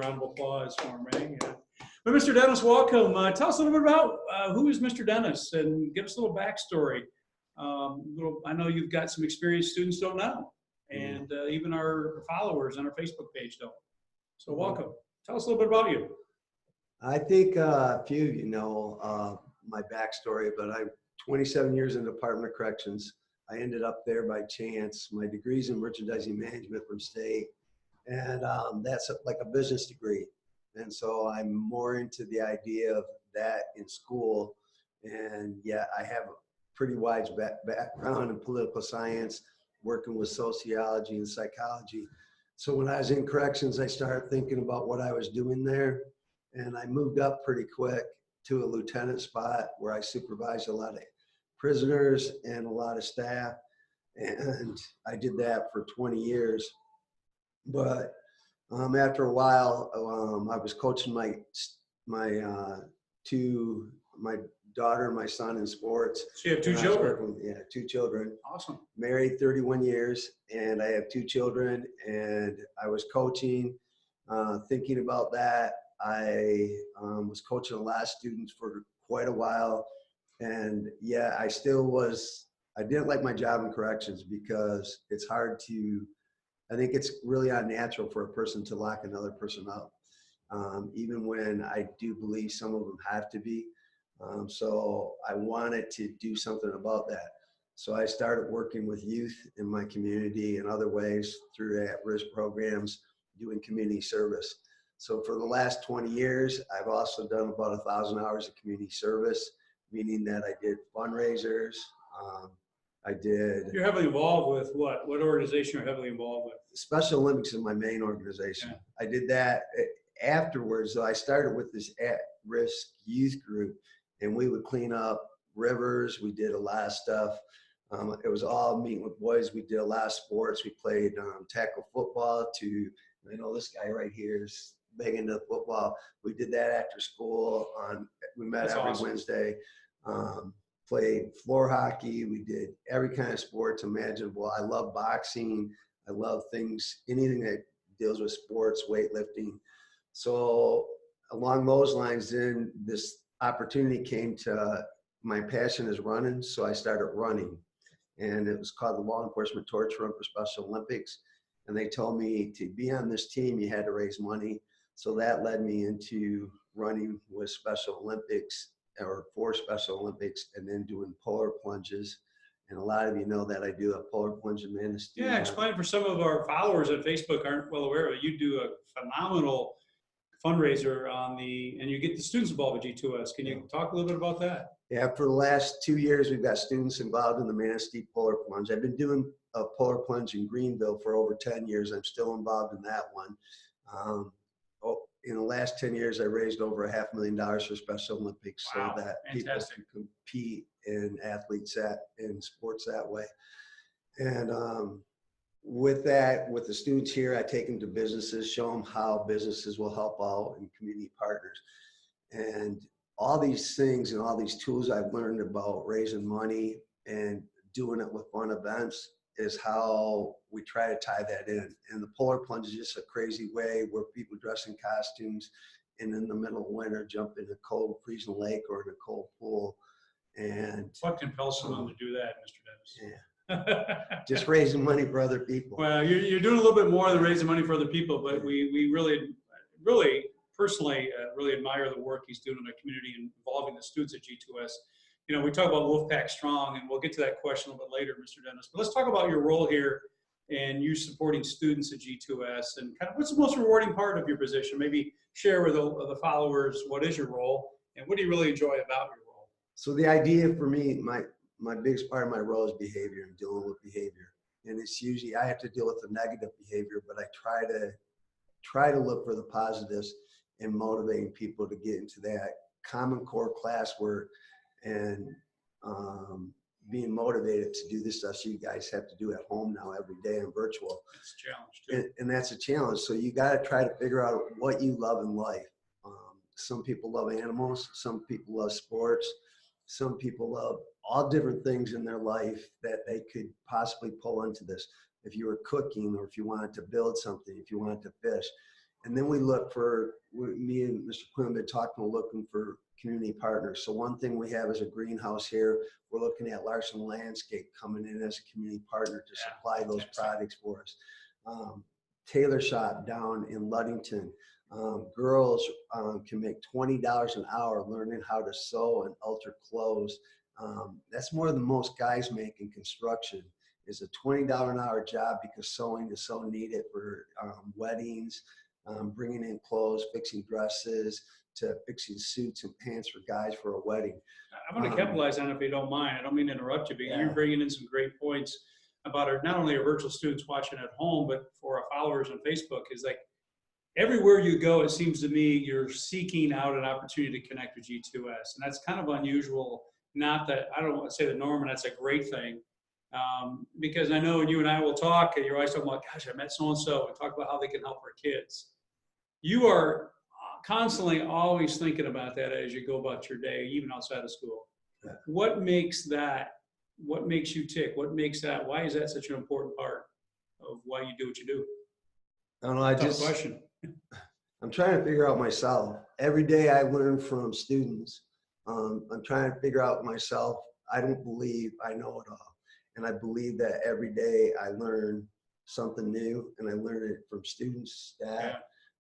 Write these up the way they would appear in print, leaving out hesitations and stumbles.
round of applause for him, right? Yeah. But Mr. Dennis, welcome. Tell us a little bit about who is Mr. Dennis, and give us a little backstory. I know you've got some experienced students don't know, and even our followers on our Facebook page don't. So welcome. Tell us a little bit about you. I think a few of you know my backstory, but I'm 27 years in the Department of Corrections. I ended up there by chance. My degree's in merchandising management from state, and that's like a business degree. And so I'm more into the idea of that in school. And yeah, I have a pretty wide background in political science, working with sociology and psychology. So when I was in corrections, I started thinking about what I was doing there. And I moved up pretty quick to a lieutenant spot where I supervised a lot of prisoners and a lot of staff. And I did that for 20 years. But after a while, I was coaching my daughter and my son in sports. So you have two children? Yeah, 2 children. Awesome. Married 31 years, and I have 2 children, and I was coaching, thinking about that. I was coaching a lot of students for quite a while, and yeah, I didn't like my job in corrections because it's hard to, I think it's really unnatural for a person to lock another person up, even when I do believe some of them have to be. So I wanted to do something about that. So I started working with youth in my community in other ways through at-risk programs, doing community service. So for the last 20 years, I've also done about 1,000 hours of community service, meaning that I did fundraisers. You're heavily involved with what? What organization you're heavily involved with? Special Olympics is my main organization. Yeah. I did that afterwards. So I started with this at-risk youth group, and we would clean up rivers. We did a lot of stuff. It was all meeting with boys. We did a lot of sports. We played tackle football this guy right here is big into football. We did that after school. We met every Wednesday. Played floor hockey. We did every kind of sports imaginable. I love boxing. I love anything that deals with sports, weightlifting. So along those lines, then this opportunity came to, my passion is running, so I started running. And it was called the Law Enforcement Torch Run for Special Olympics. And they told me to be on this team, you had to raise money. So that led me into running with Special Olympics, or for Special Olympics, and then doing polar plunges. And a lot of you know that I do a polar plunge in Manistee. Yeah, explain for some of our followers on Facebook aren't well aware of it. You do a phenomenal fundraiser and you get the students involved with G2S. Can you talk a little bit about that? Yeah, for the last 2 years, we've got students involved in the Manistee Polar Plunge. I've been doing a polar plunge in Greenville for over 10 years. I'm still involved in that one. In the last 10 years, I raised over $500,000 for Special Olympics. Wow, so that fantastic. People can compete in in sports that way. And with the students here, I take them to businesses, show them how businesses will help out and community partners. And all these things and all these tools I've learned about raising money and doing it with fun events is how we try to tie that in. And the polar plunge is just a crazy way where people dress in costumes and in the middle of winter jump in a cold freezing lake or in a cold pool. And what compels someone to do that, Mr. Dennis? Yeah. Just raising money for other people. Well, you're doing a little bit more than raising money for other people, but we really personally really admire the work he's doing in the community and involving the students at G2S. You know, we talk about Wolfpack Strong, and we'll get to that question a little bit later, Mr. Dennis. But let's talk about your role here and you supporting students at G2S, and kind of what's the most rewarding part of your position? Maybe share with the followers what is your role and what do you really enjoy about your role? So the idea for me, my biggest part of my role is behavior and dealing with behavior. And it's usually, I have to deal with the negative behavior, but I try to look for the positives and motivating people to get into that Common Core classwork and being motivated to do the stuff you guys have to do at home now every day and virtual. It's a challenge too. And that's a challenge. So you got to try to figure out what you love in life. Some people love animals. Some people love sports. Some people love all different things in their life that they could possibly pull into this. If you were cooking, or if you wanted to build something, if you wanted to fish. And then me and Mr. Quinn have been talking, looking for community partners. So one thing we have is a greenhouse here. We're looking at Larson Landscape coming in as a community partner to supply those products for us. Tailor Shop down in Ludington. Girls can make $20 an hour learning how to sew and alter clothes. That's more than most guys make in construction. Is a $20 an hour job because sewing is so needed for weddings, bringing in clothes, fixing dresses, to fixing suits and pants for guys for a wedding. I want to capitalize on it if you don't mind. I don't mean to interrupt you, but you're bringing in some great points about not only our virtual students watching at home, but for our followers on Facebook. Is like everywhere you go, it seems to me you're seeking out an opportunity to connect with G2S, and that's kind of unusual. Not that I don't want to say the norm, and that's a great thing. Because I know you and I will talk, and you're always talking about, gosh, I met so-and-so, and talk about how they can help our kids. You are constantly always thinking about that as you go about your day, even outside of school. Yeah. What makes you tick? What makes that, why is that such an important part of why you do what you do? I don't know, Tough question. I'm trying to figure out myself. Every day I learn from students. I'm trying to figure out myself. I don't believe I know it all. And I believe that every day I learn something new, and I learn it from students, staff,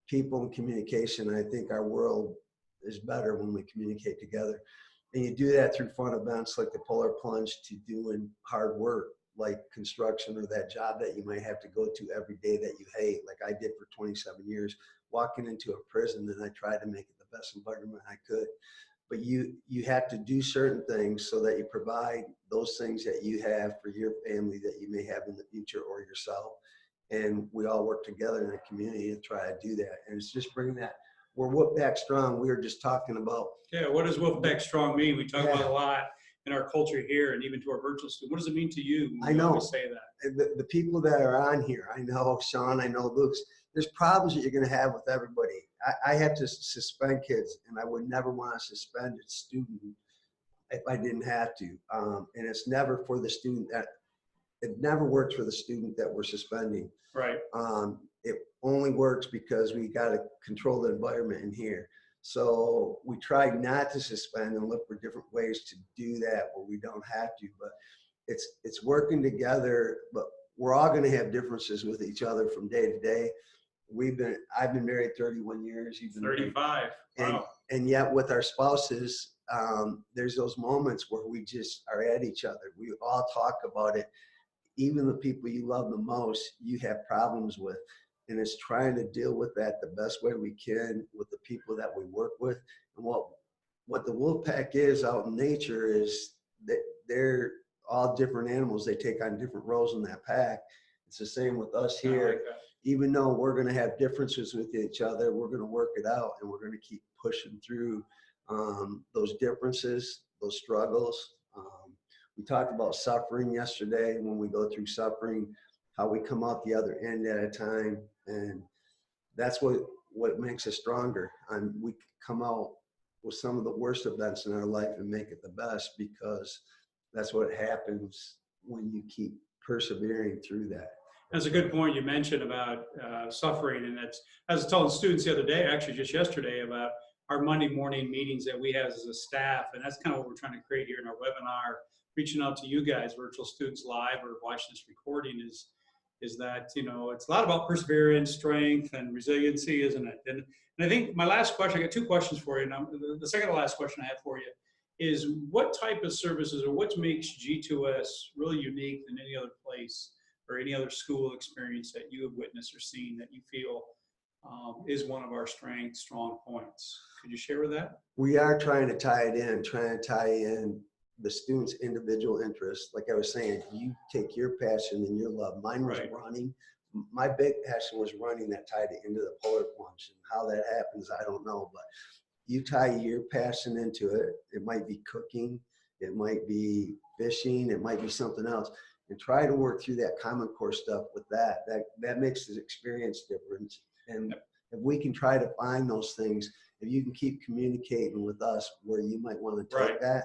people, and communication. I think our world is better when we communicate together. And you do that through fun events like the Polar Plunge, to doing hard work like construction, or that job that you might have to go to every day that you hate, like I did for 27 years, walking into a prison, and I tried to make it the best environment I could. But you have to do certain things so that you provide those things that you have for your family that you may have in the future, or yourself. And we all work together in a community to try to do that. And it's just bringing that. We're Wolfpack Strong. We were just talking about. Yeah, what does Wolfpack Strong mean? We talk about it a lot in our culture here, and even to our virtual students. What does it mean to you? I know. Say that. The people that are on here, I know Sean, I know Luke, there's problems that you're going to have with everybody. I have to suspend kids, and I would never want to suspend a student if I didn't have to. And it's never for the student it never works for the student that we're suspending. Right. It only works because we got to control the environment in here. So we try not to suspend and look for different ways to do that where we don't have to, but it's working together. But we're all going to have differences with each other from day to day. I've been married 31 years. You've been 35. Wow. And yet with our spouses, there's those moments where we just are at each other. We all talk about it. Even the people you love the most, you have problems with. And it's trying to deal with that the best way we can with the people that we work with. And what the Wolfpack is out in nature is that they're all different animals. They take on different roles in that pack. It's the same with us here. Like even though we're going to have differences with each other, we're going to work it out, and we're going to keep pushing through those differences, those struggles. We talked about suffering yesterday. When we go through suffering, how we come out the other end at a time, and that's what makes us stronger. And we come out with some of the worst events in our life and make it the best, because that's what happens when you keep persevering through that. That's a good point you mentioned about suffering, and that's, I was telling students the other day, actually just yesterday, about our Monday morning meetings that we have as a staff, and that's kind of what we're trying to create here in our webinar, reaching out to you guys, virtual students live or watching this recording, is that, you know, it's a lot about perseverance, strength, and resiliency, isn't it? And I think my last question, I got two questions for you. Now, the second to last question I have for you is, what type of services, or what makes G2S really unique than any other place or any other school experience that you have witnessed or seen that you feel is one of our strong points? Could you share with that? We are trying to tie in the students' individual interests. Like I was saying, you take your passion and your love. Mine was running. My big passion was running, that tied it into the Polar Plunge. And how that happens, I don't know. But you tie your passion into it. It might be cooking. It might be fishing. It might be something else. And try to work through that Common Core stuff with that. That makes the experience different. And if we can try to find those things, if you can keep communicating with us where you might want to take that,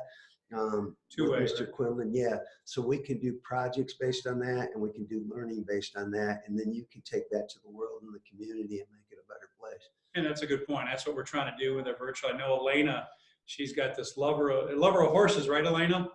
Mr. Quinlan, so we can do projects based on that, and we can do learning based on that, and then you can take that to the world and the community and make it a better place. And that's a good point. That's what we're trying to do with our virtual. I know Elena, she's got this lover of horses, right, Elena?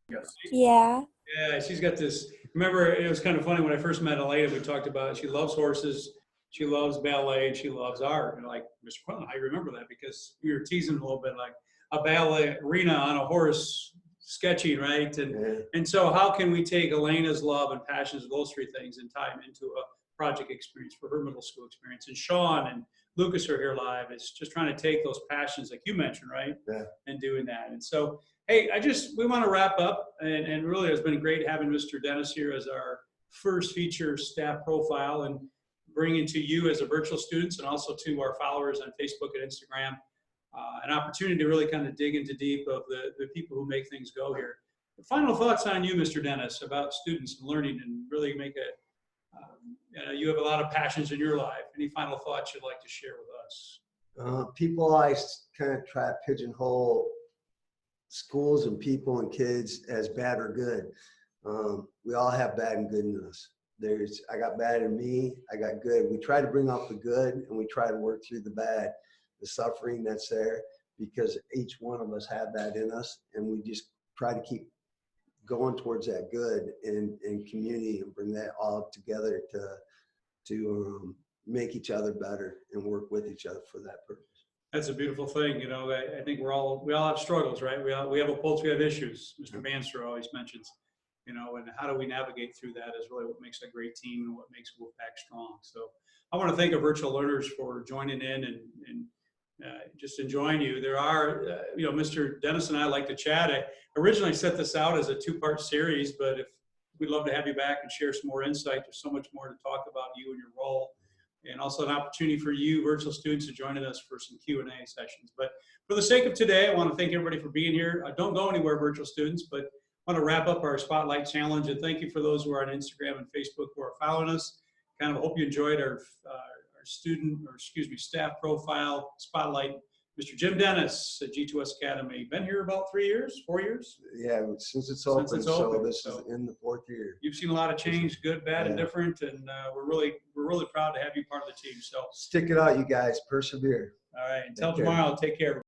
Yes. Yeah. Yeah, she's got this. Remember, it was kind of funny when I first met Elena. We talked about she loves horses, she loves ballet, and she loves art. And like, Mr. Quillen, I remember that because we were teasing a little bit, like a ballerina on a horse sketching, right? And so, how can we take Elena's love and passions of those three things and tie them into a project experience for her middle school experience? And Sean and Lucas are here live. It's just trying to take those passions, like you mentioned, right? Yeah. And doing that. And so, hey, we want to wrap up, and really it's been great having Mr. Dennis here as our first feature staff profile and bringing to you as a virtual students and also to our followers on Facebook and Instagram an opportunity to really kind of dig into deep of the people who make things go here. Final thoughts on you, Mr. Dennis, about students and learning and really make you have a lot of passions in your life. Any final thoughts you'd like to share with us? People always kind of try to pigeonhole schools and people and kids as bad or good. We all have bad and good in us. I got bad in me, I got good. We try to bring out the good and we try to work through the bad, the suffering that's there, because each one of us have that in us, and we just try to keep going towards that good in community and bring that all together to make each other better and work with each other for that purpose. That's a beautiful thing. You know, I think we all have struggles, right? We have a pulse, we have issues. Mr. Manster always mentions, you know, and how do we navigate through that is really what makes a great team and what makes Wolfpack strong. So I want to thank our virtual learners for joining in and just enjoying you. There are, you know, Mr. Dennis and I like to chat. I originally set this out as a two-part series, but we'd love to have you back and share some more insight. There's so much more to talk about you and your role, and also an opportunity for you virtual students to join us for some Q&A sessions. But for the sake of today, I want to thank everybody for being here. Don't go anywhere, virtual students, but I want to wrap up our Spotlight Challenge, and thank you for those who are on Instagram and Facebook who are following us. Kind of hope you enjoyed our staff profile spotlight. Mr. Jim Dennis at G2S Academy. Been here about 3 years, 4 years? Yeah, since it's open, so this is in the 4th year. You've seen a lot of change, good, bad, and different, and we're really proud to have you part of the team. So stick it out, you guys. Persevere. all right, until tomorrow, take care.